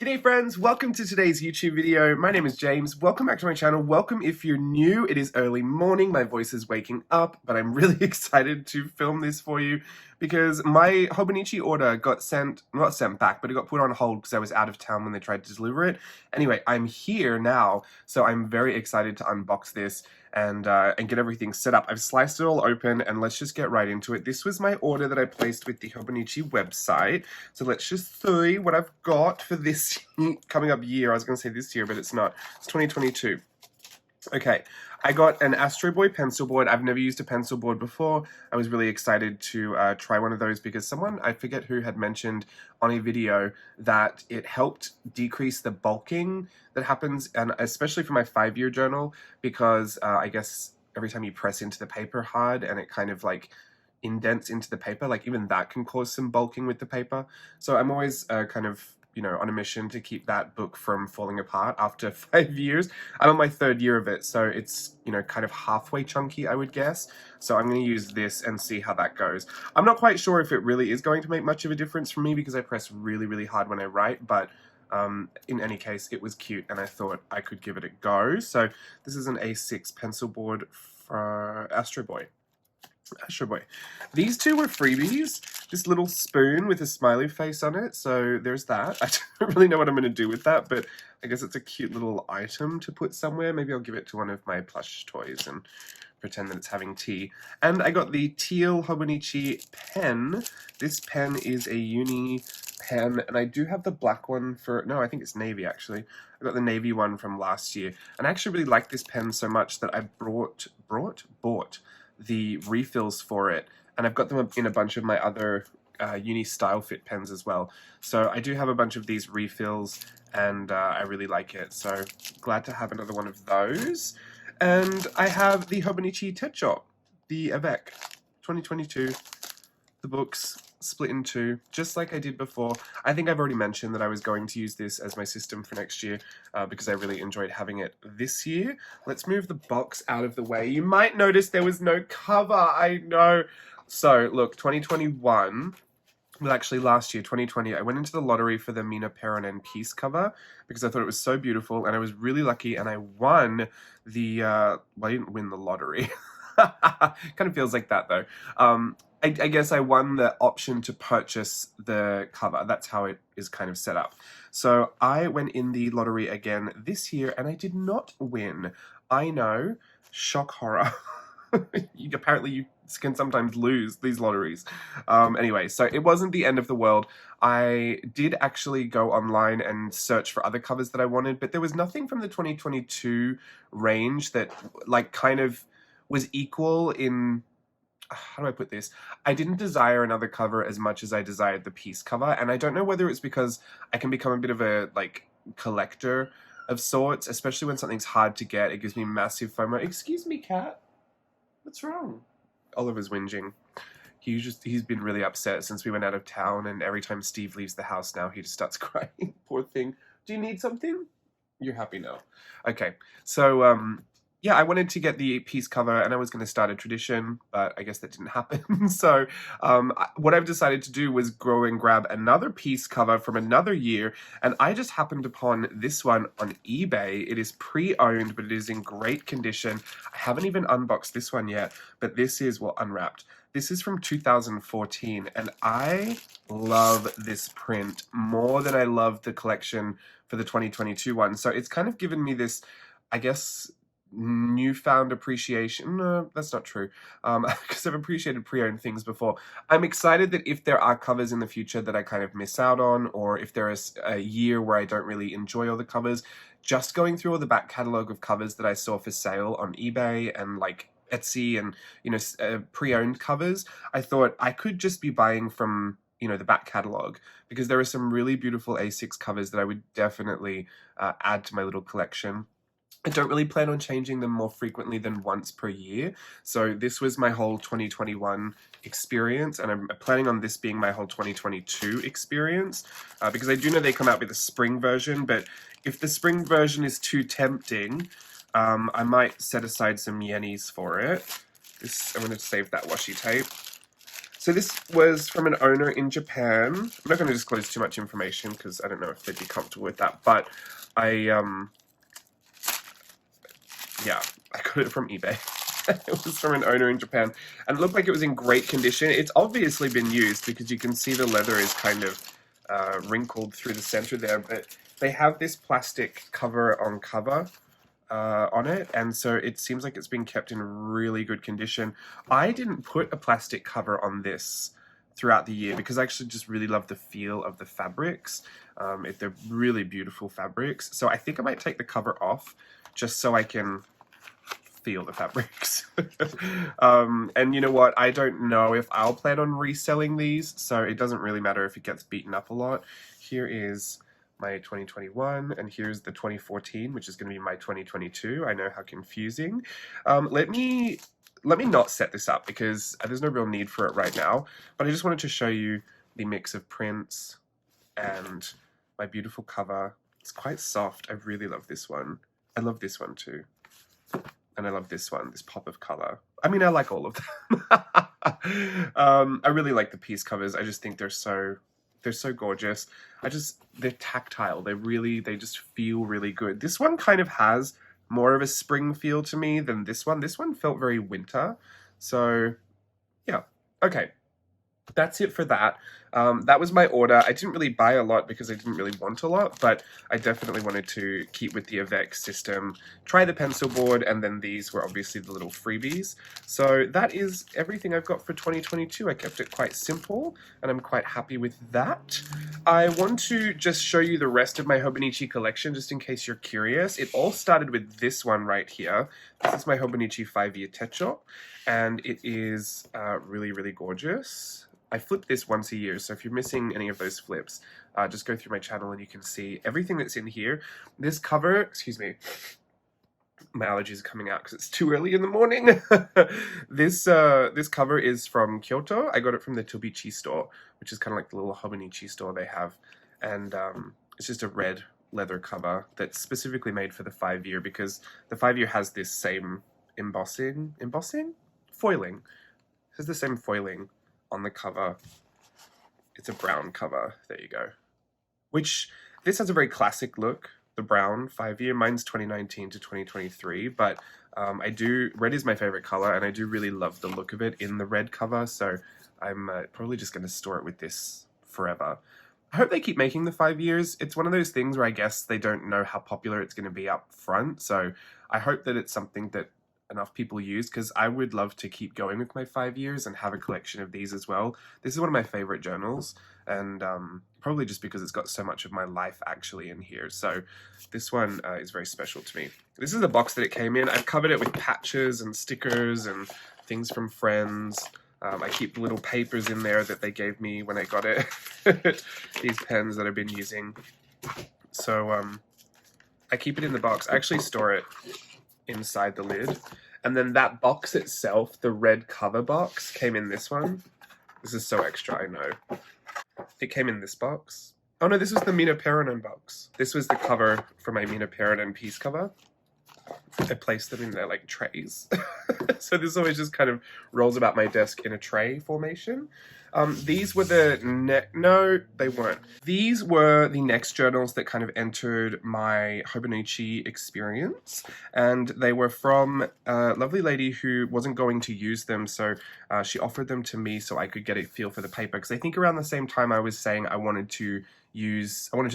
G'day friends, welcome to today's YouTube video. My name is James. Welcome back to my channel. Welcome if you're new. It is early morning. My voice is waking up, but I'm really excited to film this for you because my Hobonichi order got not sent back, but it got put on hold because I was out of town when they tried to deliver it. Anyway, I'm here now, so I'm very excited to unbox this and get everything set up. I've sliced it all open and let's just get right into it. This was my order that I placed with the Hobonichi website. So let's just see what I've got for this coming up year. I was going to say this year, but it's not. It's 2022. Okay, I got an Astro Boy pencil board. I've never used a pencil board before. I was really excited to try one of those because someone, I forget who, had mentioned on a video that it helped decrease the bulking that happens, and especially for my 5-year journal, because I guess every time you press into the paper hard and it kind of like indents into the paper, like even that can cause some bulking with the paper. So I'm always kind of, you know, on a mission to keep that book from falling apart after 5 years. I'm on my 3rd year of it, so it's, you know, kind of halfway chunky, I would guess. So I'm going to use this and see how that goes. I'm not quite sure if it really is going to make much of a difference for me because I press really, really hard when I write, but in any case, it was cute and I thought I could give it a go. So this is an A6 pencil board for Astro Boy. Astro Boy. These two were freebies. This little spoon with a smiley face on it, so there's that. I don't really know what I'm going to do with that, but I guess it's a cute little item to put somewhere. Maybe I'll give it to one of my plush toys and pretend that it's having tea. And I got the teal Hobonichi pen. This pen is a uni pen, and I do have the black one for, no, I think it's navy actually. I got the navy one from last year, and I actually really like this pen so much that I bought the refills for it, and I've got them in a bunch of my other uni style fit pens as well. So I do have a bunch of these refills, and I really like it. So glad to have another one of those. And I have the Hobonichi TED Shop, the Avec 2022, the books split in two, just like I did before. I think I've already mentioned that I was going to use this as my system for next year because I really enjoyed having it this year. Let's move the box out of the way. You might notice there was no cover, I know. So look, 2021, well actually last year, 2020, I went into the lottery for the Mina Peronen Peace cover because I thought it was so beautiful and I was really lucky and I won the, well I didn't win the lottery. Kind of feels like that though. I guess I won the option to purchase the cover. That's how it is kind of set up. So I went in the lottery again this year and I did not win. I know, shock horror. Apparently you can sometimes lose these lotteries. Anyway, so it wasn't the end of the world. I did actually go online and search for other covers that I wanted, but there was nothing from the 2022 range that like kind of was equal in, how do I put this? I didn't desire another cover as much as I desired the piece cover, and I don't know whether it's because I can become a bit of a like collector of sorts, especially when something's hard to get. It gives me massive FOMO. Excuse me, cat. What's wrong? Oliver's whinging. He's been really upset since we went out of town, and every time Steve leaves the house now, he just starts crying. Poor thing. Do you need something? You're happy now. Okay, so yeah, I wanted to get the piece cover and I was going to start a tradition, but I guess that didn't happen. So what I've decided to do was go and grab another piece cover from another year, and I just happened upon this one on eBay. It is pre-owned, but it is in great condition. I haven't even unboxed this one yet, but this is, well, unwrapped. This is from 2014, and I love this print more than I love the collection for the 2022 one. So it's kind of given me this, I guess, newfound appreciation. No, that's not true, because I've appreciated pre-owned things before. I'm excited that if there are covers in the future that I kind of miss out on, or if there is a year where I don't really enjoy all the covers, just going through all the back catalogue of covers that I saw for sale on eBay and like Etsy and, you know, pre-owned covers, I thought I could just be buying from, you know, the back catalogue, because there are some really beautiful A6 covers that I would definitely add to my little collection. I don't really plan on changing them more frequently than once per year. So this was my whole 2021 experience, and I'm planning on this being my whole 2022 experience, because I do know they come out with a spring version, but if the spring version is too tempting, I might set aside some yennies for it. I'm going to save that washi tape. So this was from an owner in Japan. I'm not going to disclose too much information because I don't know if they'd be comfortable with that, but yeah, I got it from eBay. It was from an owner in Japan, and it looked like it was in great condition. It's obviously been used because you can see the leather is kind of wrinkled through the center there, but they have this plastic cover on it, and so it seems like it's been kept in really good condition. I didn't put a plastic cover on this throughout the year because I actually just really love the feel of the fabrics. They're really beautiful fabrics, so I think I might take the cover off just so I can feel the fabrics. And you know what, I don't know if I'll plan on reselling these, so it doesn't really matter if it gets beaten up a lot. Here is my 2021, and here's the 2014, which is going to be my 2022. I know, how confusing. Let me not set this up because there's no real need for it right now, but I just wanted to show you the mix of prints and my beautiful cover. It's quite soft. I really love this one. I love this one too. And I love this one, this pop of color. I mean, I like all of them. I really like the piece covers. I just think they're so gorgeous. They're tactile. They just feel really good. This one kind of has more of a spring feel to me than this one. This one felt very winter. So yeah, okay. That's it for that. That was my order. I didn't really buy a lot because I didn't really want a lot, but I definitely wanted to keep with the Avec system, try the pencil board, and then these were obviously the little freebies. So that is everything I've got for 2022. I kept it quite simple, and I'm quite happy with that. I want to just show you the rest of my Hobonichi collection, just in case you're curious. It all started with this one right here. This is my Hobonichi 5-year techo, and it is really, really gorgeous. I flip this once a year, so if you're missing any of those flips, just go through my channel and you can see everything that's in here. This cover, excuse me, my allergies are coming out because it's too early in the morning. This cover is from Kyoto. I got it from the Tobichi store, which is kind of like the little Hobonichi store they have. And it's just a red leather cover that's specifically made for the 5-year because the 5-year has this same foiling. It has the same foiling on the cover. It's a brown cover. There you go. Which, this has a very classic look, the brown 5-year. Mine's 2019 to 2023, but red is my favorite color, and I do really love the look of it in the red cover, so I'm probably just going to store it with this forever. I hope they keep making the 5 years. It's one of those things where I guess they don't know how popular it's going to be up front, so I hope that it's something that enough people use, because I would love to keep going with my 5 years and have a collection of these as well. This is one of my favorite journals, and probably just because it's got so much of my life actually in here. So this one is very special to me. This is the box that it came in. I've covered it with patches and stickers and things from friends. I keep little papers in there that they gave me when I got it. These pens that I've been using. So I keep it in the box. I actually store it inside the lid, and then that box itself, the red cover box, came in this one. This is so extra, I know. It came in this box. Oh no, this was the Mina Peronin box. This was the cover for my Mina Peronin piece cover. I placed them in there like trays. So this always just kind of rolls about my desk in a tray formation. These were no, they weren't. These were the next journals that kind of entered my Hobonichi experience, and they were from a lovely lady who wasn't going to use them, so she offered them to me so I could get a feel for the paper, because I think around the same time I was saying I wanted to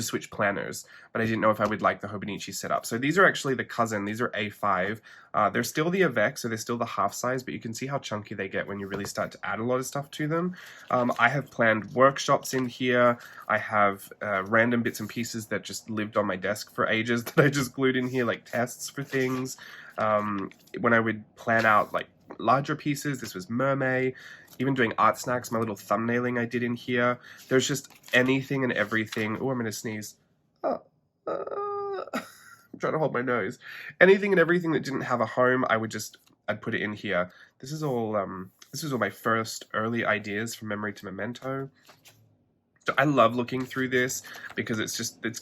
switch planners, but I didn't know if I would like the Hobonichi setup. So these are actually the cousin. These are A5. They're still the Avec, so they're still the half size, but you can see how chunky they get when you really start to add a lot of stuff to them. I have planned workshops in here. I have random bits and pieces that just lived on my desk for ages that I just glued in here, like tests for things. When I would plan out like larger pieces, this was Mermaid. Even doing art snacks, my little thumbnailing I did in here. There's just anything and everything. Oh, I'm gonna sneeze. I'm trying to hold my nose. Anything and everything that didn't have a home, I'd put it in here. This is all my first early ideas from Memory to Memento. So I love looking through this because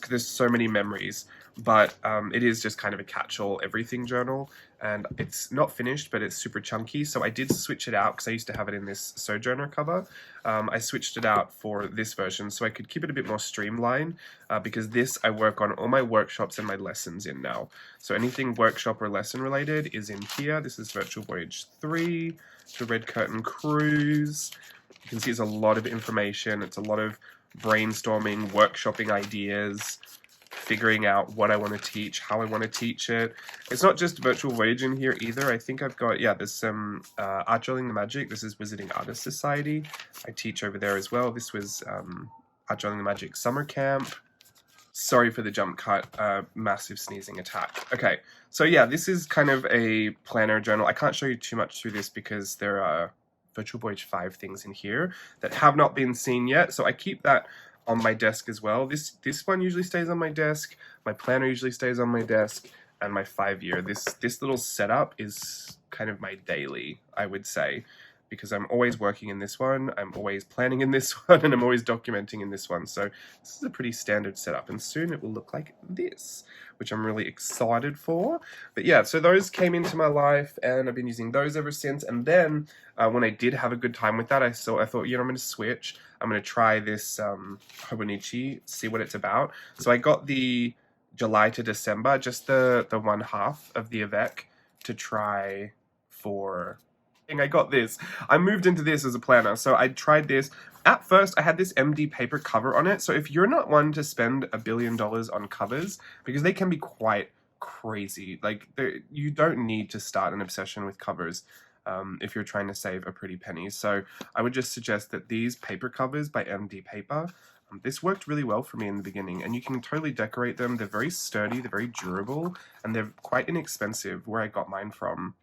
there's so many memories, but it is just kind of a catch-all everything journal, and it's not finished, but it's super chunky. So I did switch it out because I used to have it in this Sojourner cover. I switched it out for this version so I could keep it a bit more streamlined, because this I work on all my workshops and my lessons in now. So anything workshop or lesson related is in here. This is Virtual Voyage 3, the Red Curtain Cruise. You can see it's a lot of information. It's a lot of brainstorming, workshopping ideas, figuring out what I want to teach, how I want to teach it. It's not just Virtual Voyage in here either. I think I've got, yeah, there's some Art Journaling the Magic. This is Wizarding Artist Society. I teach over there as well. This was Art Journaling the Magic Summer Camp. Sorry for the jump cut, massive sneezing attack. Okay, so yeah, this is kind of a planner journal. I can't show you too much through this because there are Virtual Voyage 5 things in here that have not been seen yet, so I keep that on my desk as well. This one usually stays on my desk, my planner usually stays on my desk, and my 5-year. This little setup is kind of my daily, I would say, because I'm always working in this one, I'm always planning in this one, and I'm always documenting in this one. So this is a pretty standard setup, and soon it will look like this, which I'm really excited for. But yeah, so those came into my life, and I've been using those ever since. And then when I did have a good time with that, I thought, you know, I'm going to switch. I'm going to try this Hobonichi, see what it's about. So I got the July to December, just the one half of the Avec to try for... I got this. I moved into this as a planner, so I tried this. At first, I had this MD paper cover on it, so if you're not one to spend $1 billion on covers, because they can be quite crazy, like, you don't need to start an obsession with covers if you're trying to save a pretty penny. So I would just suggest that these paper covers by MD Paper, this worked really well for me in the beginning, and you can totally decorate them. They're very sturdy, they're very durable, and they're quite inexpensive where I got mine from.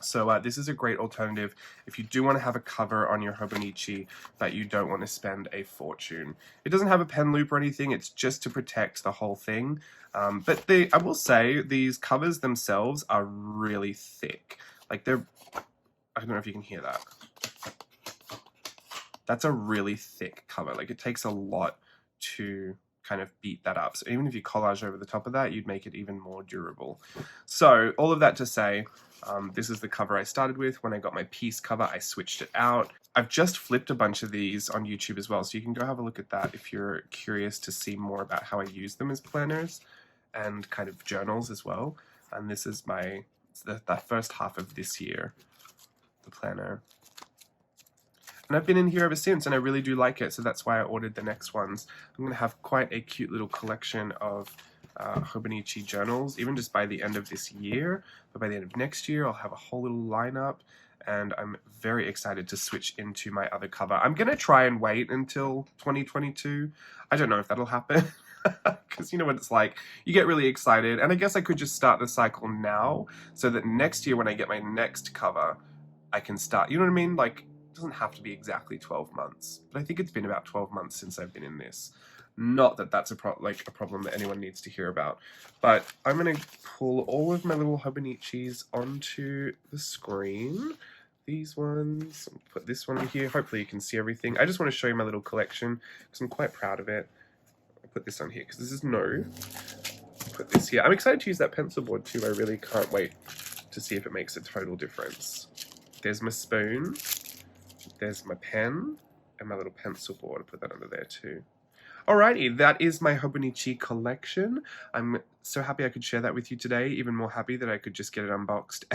So this is a great alternative if you do want to have a cover on your Hobonichi, but you don't want to spend a fortune. It doesn't have a pen loop or anything, it's just to protect the whole thing. But I will say, these covers themselves are really thick. Like, I don't know if you can hear that. That's a really thick cover. Like, it takes a lot to kind of beat that up. So even if you collage over the top of that, you'd make it even more durable. So all of that to say, this is the cover I started with. When I got my piece cover, I switched it out. I've just flipped a bunch of these on YouTube as well, so you can go have a look at that if you're curious to see more about how I use them as planners and kind of journals as well. And this is the first half of this year, the planner. And I've been in here ever since, and I really do like it, so that's why I ordered the next ones. I'm going to have quite a cute little collection of Hobonichi journals, even just by the end of this year. But by the end of next year, I'll have a whole little lineup, and I'm very excited to switch into my other cover. I'm going to try and wait until 2022. I don't know if that'll happen, because you know what it's like. You get really excited, and I guess I could just start the cycle now, so that next year when I get my next cover, I can start, you know what I mean? Like, it doesn't have to be exactly 12 months, but I think it's been about 12 months since I've been in this. Not that that's a problem that anyone needs to hear about, but I'm going to pull all of my little Hobonichis onto the screen. These ones, I'll put this one in here. Hopefully you can see everything. I just want to show you my little collection because I'm quite proud of it. I'll put this on here because this is new. Put this here. I'm excited to use that pencil board too. I really can't wait to see if it makes a total difference. There's my spoon. There's my pen and my little pencil board. I'll put that under there too. Alrighty, that is my Hobonichi collection. I'm so happy I could share that with you today. Even more happy that I could just get it unboxed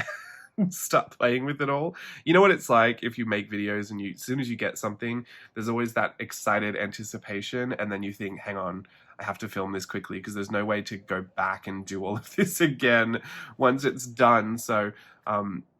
and start playing with it all. You know what it's like if you make videos and as soon as you get something, there's always that excited anticipation, and then you think, hang on, I have to film this quickly because there's no way to go back and do all of this again once it's done. So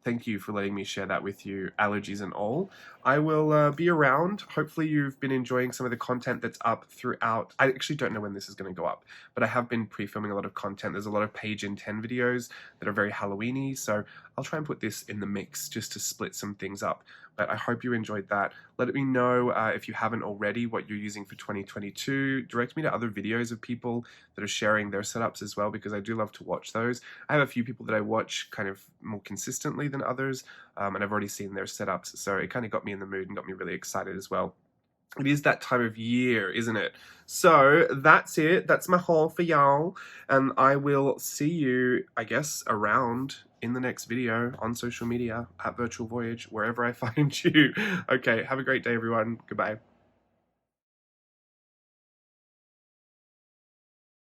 thank you for letting me share that with you, allergies and all. I will be around. Hopefully you've been enjoying some of the content that's up throughout. I actually don't know when this is going to go up, but I have been pre-filming a lot of content. There's a lot of page in 10 videos that are very Halloween-y, so I'll try and put this in the mix just to split some things up. But I hope you enjoyed that. Let me know if you haven't already what you're using for 2022. Direct me to other videos of people that are sharing their setups as well, because I do love to watch those. I have a few people that I watch kind of more consistently than others, and I've already seen their setups, so it kind of got me in the mood and got me really excited as well. It is that time of year, isn't it? So that's it. That's my haul for y'all. And I will see you, I guess, around in the next video on social media at Virtual Voyage, wherever I find you. Okay, have a great day, everyone. Goodbye.